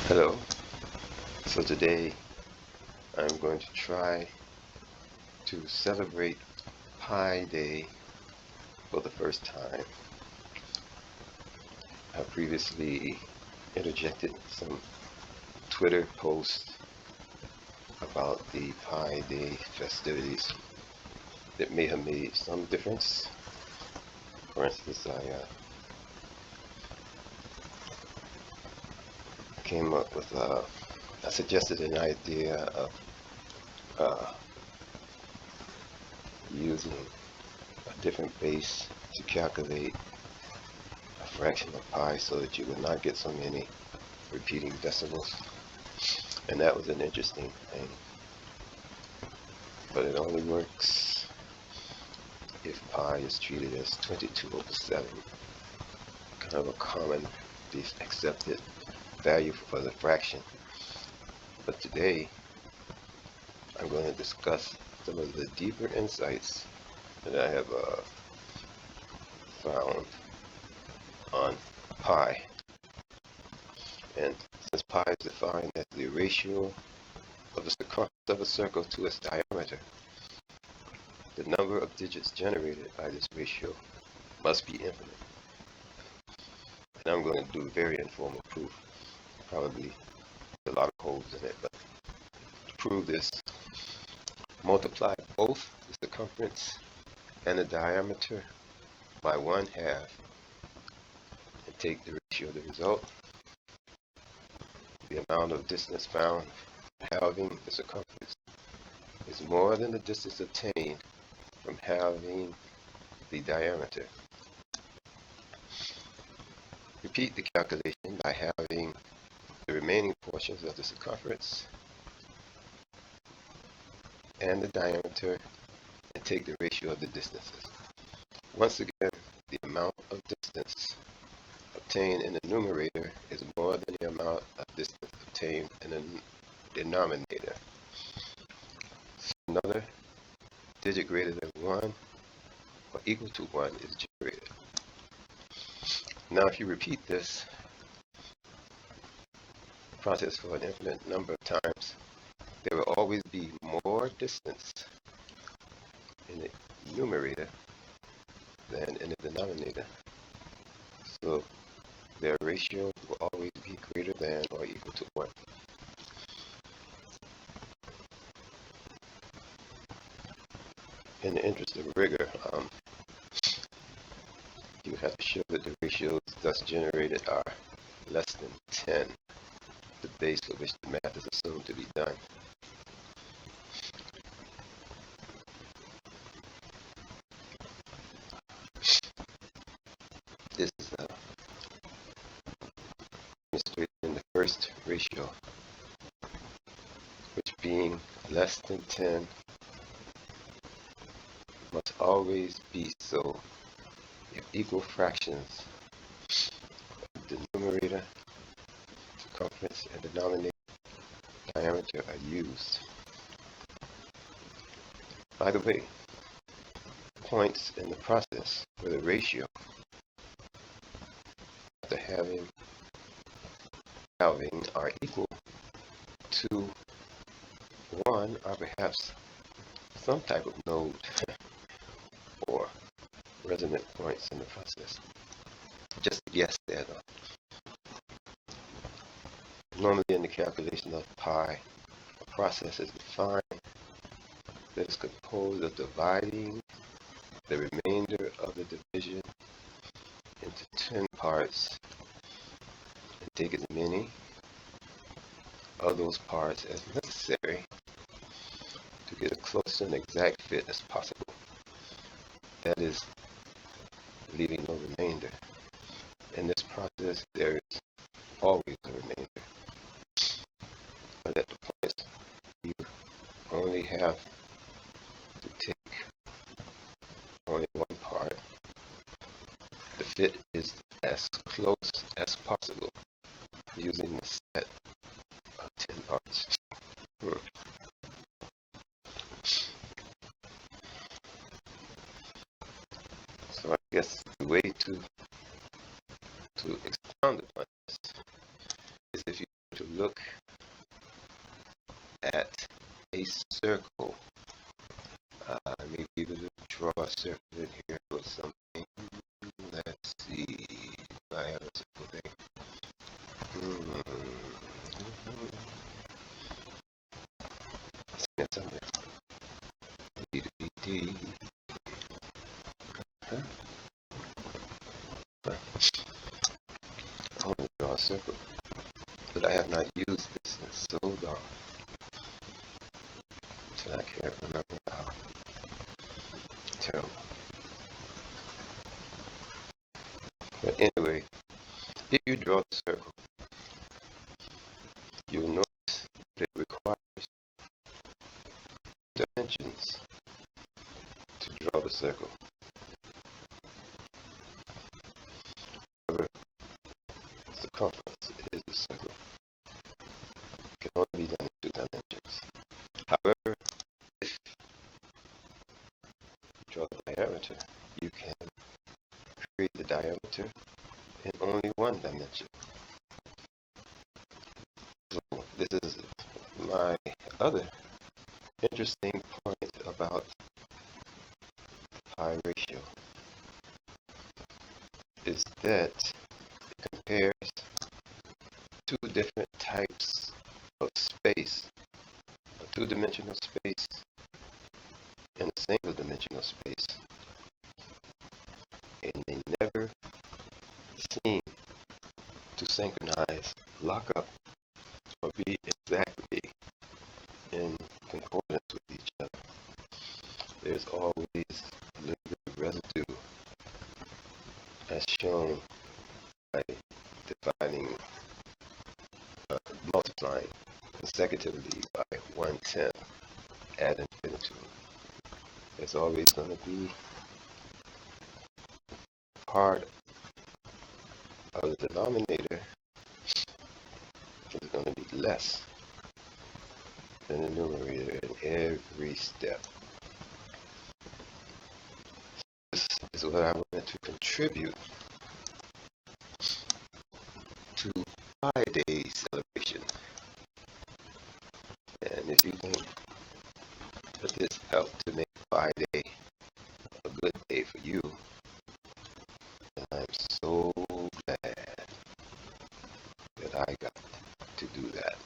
Hello. So today I'm going to try to celebrate Pi Day for the first time. I previously interjected some Twitter posts about the Pi Day festivities that may have made some difference. For instance, I came up with I suggested an idea of uh, using a different base to calculate a fraction of pi so that you would not get so many repeating decimals. And that was an interesting thing. But it only works if pi is treated as 22/7, kind of a common accepted value for the fraction. But today I'm going to discuss some of the deeper insights that I have found on pi. And since pi is defined as the ratio of the circumference of a circle to its diameter, the number of digits generated by this ratio must be infinite. And I'm going to do a very informal proof, probably a lot of holes in it, but to prove this, multiply both the circumference and the diameter by 1/2 and take the ratio of the result. The amount of distance found halving the circumference is more than the distance obtained from halving the diameter. Repeat the calculation by halving the remaining portions of the circumference and the diameter and take the ratio of the distances. Once again, the amount of distance obtained in the numerator is more than the amount of distance obtained in the denominator. So another digit greater than 1 or equal to 1 is generated. Now if you repeat this process for an infinite number of times, there will always be more distance in the numerator than in the denominator. So their ratio will always be greater than or equal to 1. In the interest of rigor, you have to show that the ratios thus generated are less than 10, the base for which the math is assumed to be done. This is demonstrated in the first ratio, which being less than 10 must always be so if equal fractions of the numerator, circumference, and denominator diameter are used. By the way, points in the process where the ratio after halving are equal to 1 are perhaps some type of node or resonant points in the process. Just a guess there though. Normally in the calculation of pi, a process is defined that is composed of dividing the remainder of the division into 10 parts and take as many of those parts as necessary to get a close to an exact fit as possible. That is, leaving no remainder. In this process, there is always a remainder. But at the point you only have to take only one part, the fit is as close as possible using the set of 10 parts. So I guess the way to expound upon this is if you to look at a circle. I may be able to draw a circle in here or something. Let's see if I have a circle thing. See that somewhere. D. Huh? I want to draw a circle, but I have not used this in so long, so I can't remember how. Terrible. But anyway, if you draw the circle, you'll notice that it requires dimensions to draw the circle. However, circumference is the circle. It can only be done in 2 dimensions. However, if you draw the diameter, you can create the diameter in only 1 dimension. So this is my other interesting point about pi ratio, is that it compares 2 different types of space, a 2-dimensional space and a single-dimensional space, and they never seem to synchronize, lock up, or be exactly in concordance with each other. There's always lingering residue, as shown by dividing, multiplying consecutively by 1/10 ad infinitum. There's always going to be part of the denominator is going to be less than the numerator in every step. This is what I wanted to contribute to Pi Day celebration. And if you think that this helped to make Pi Day a good day for you, then I'm so glad that I got to do that.